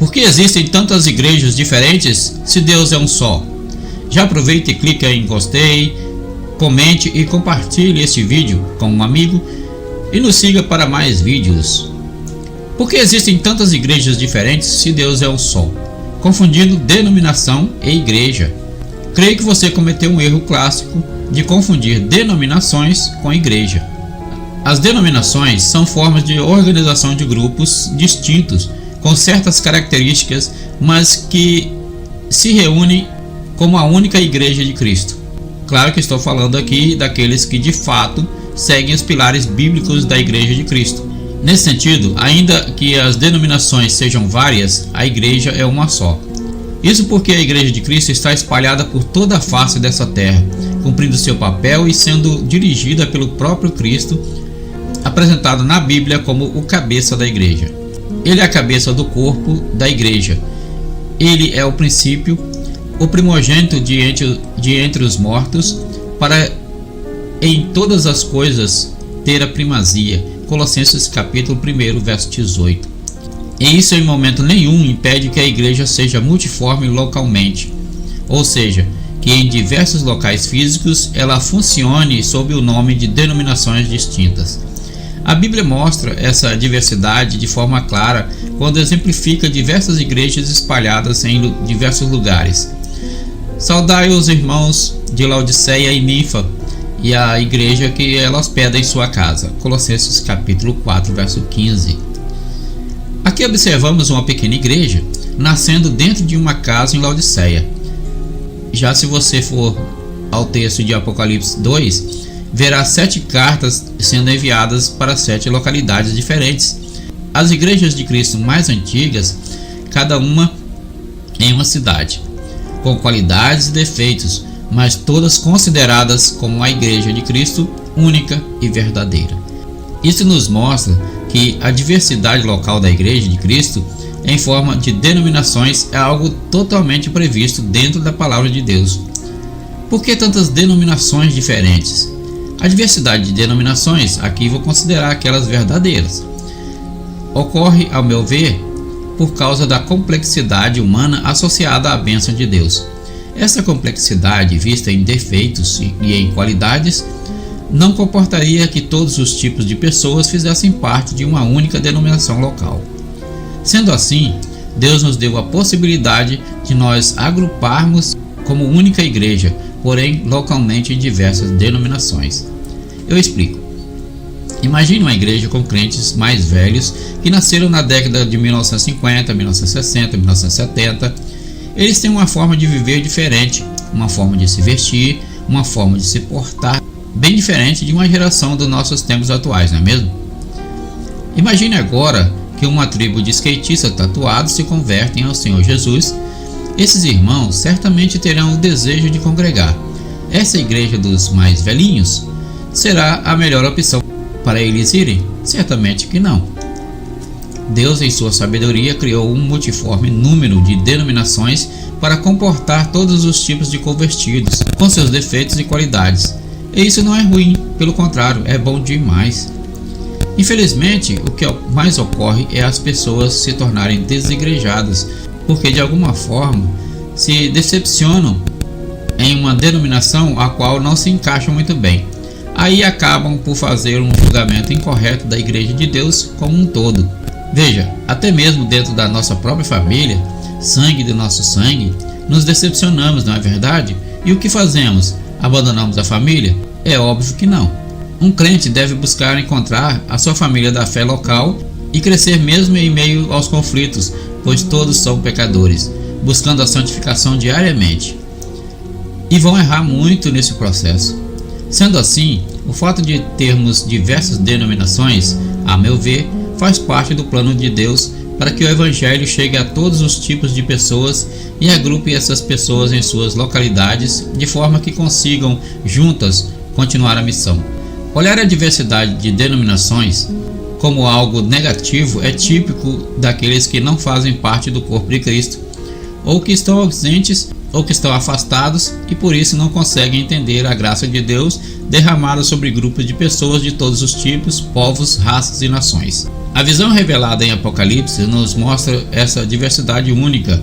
Por que existem tantas igrejas diferentes se Deus é um só? Já aproveita e clica em gostei, comente e compartilhe este vídeo com um amigo e nos siga para mais vídeos. Por que existem tantas igrejas diferentes se Deus é um só? Confundindo denominação e igreja. Creio que você cometeu um erro clássico de confundir denominações com igreja. As denominações são formas de organização de grupos distintos, com certas características, mas que se reúnem como a única Igreja de Cristo. Claro que estou falando aqui daqueles que de fato seguem os pilares bíblicos da Igreja de Cristo. Nesse sentido, ainda que as denominações sejam várias, a Igreja é uma só. Isso porque a Igreja de Cristo está espalhada por toda a face dessa terra, cumprindo seu papel e sendo dirigida pelo próprio Cristo, apresentado na Bíblia como o cabeça da Igreja. Ele é a cabeça do corpo da Igreja. Ele é o princípio, o primogênito de entre os mortos, para em todas as coisas ter a primazia. Colossenses capítulo 1, verso 18. E isso em momento nenhum impede que a igreja seja multiforme localmente, ou seja, que em diversos locais físicos ela funcione sob o nome de denominações distintas. A Bíblia mostra essa diversidade de forma clara quando exemplifica diversas igrejas espalhadas em diversos lugares. Saudai os irmãos de Laodiceia e Ninfa e a igreja que ela hospeda em sua casa. Colossenses capítulo 4, verso 15. Aqui observamos uma pequena igreja nascendo dentro de uma casa em Laodiceia. Já se você for ao texto de Apocalipse 2, verá 7 cartas sendo enviadas para 7 localidades diferentes. As igrejas de Cristo mais antigas, cada uma em uma cidade, com qualidades e defeitos, mas todas consideradas como a Igreja de Cristo única e verdadeira. Isso nos mostra que a diversidade local da Igreja de Cristo, em forma de denominações, é algo totalmente previsto dentro da Palavra de Deus. Por que tantas denominações diferentes? A diversidade de denominações, aqui vou considerar aquelas verdadeiras, ocorre, ao meu ver, por causa da complexidade humana associada à bênção de Deus. Essa complexidade, vista em defeitos e em qualidades, não comportaria que todos os tipos de pessoas fizessem parte de uma única denominação local. Sendo assim, Deus nos deu a possibilidade de nós agruparmos como única igreja, porém localmente em diversas denominações. Eu explico. Imagine uma igreja com crentes mais velhos que nasceram na década de 1950, 1960, 1970. Eles têm uma forma de viver diferente, uma forma de se vestir, uma forma de se portar bem diferente de uma geração dos nossos tempos atuais, não é mesmo? Imagine agora que uma tribo de skatistas tatuados se convertem ao Senhor Jesus. Esses irmãos certamente terão o desejo de congregar. Essa igreja dos mais velhinhos será a melhor opção para eles irem? Certamente que não. Deus, em sua sabedoria, criou um multiforme número de denominações para comportar todos os tipos de convertidos, com seus defeitos e qualidades. E isso não é ruim, pelo contrário, é bom demais. Infelizmente, o que mais ocorre é as pessoas se tornarem desigrejadas, porque de alguma forma se decepcionam em uma denominação a qual não se encaixam muito bem. Aí acabam por fazer um julgamento incorreto da Igreja de Deus como um todo. Veja, até mesmo dentro da nossa própria família, sangue do nosso sangue, nos decepcionamos, não é verdade? E o que fazemos? Abandonamos a família? É óbvio que não. Um crente deve buscar encontrar a sua família da fé local e crescer mesmo em meio aos conflitos, pois todos são pecadores, buscando a santificação diariamente. E vão errar muito nesse processo. Sendo assim, o fato de termos diversas denominações, a meu ver, faz parte do plano de Deus para que o Evangelho chegue a todos os tipos de pessoas e agrupe essas pessoas em suas localidades de forma que consigam, juntas, continuar a missão. Olhar a diversidade de denominações como algo negativo é típico daqueles que não fazem parte do corpo de Cristo, ou que estão ausentes ou que estão afastados e por isso não conseguem entender a graça de Deus derramada sobre grupos de pessoas de todos os tipos, povos, raças e nações. A visão revelada em Apocalipse nos mostra essa diversidade única,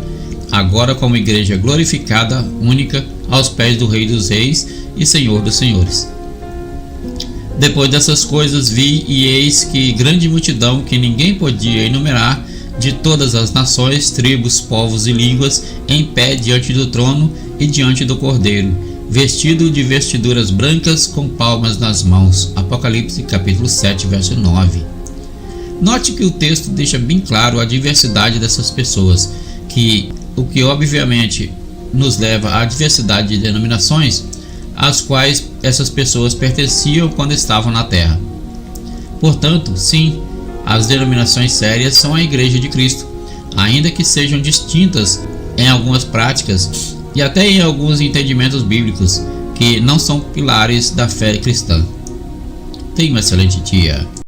agora como igreja glorificada, única, aos pés do Rei dos Reis e Senhor dos Senhores. Depois dessas coisas vi, e eis que grande multidão que ninguém podia enumerar, de todas as nações, tribos, povos e línguas, em pé diante do trono e diante do Cordeiro, vestido de vestiduras brancas, com palmas nas mãos. Apocalipse capítulo 7, verso 9. Note que o texto deixa bem claro a diversidade dessas pessoas, o que obviamente nos leva à diversidade de denominações às quais essas pessoas pertenciam quando estavam na terra. Portanto, sim, as denominações sérias são a Igreja de Cristo, ainda que sejam distintas em algumas práticas e até em alguns entendimentos bíblicos, que não são pilares da fé cristã. Tenha um excelente dia.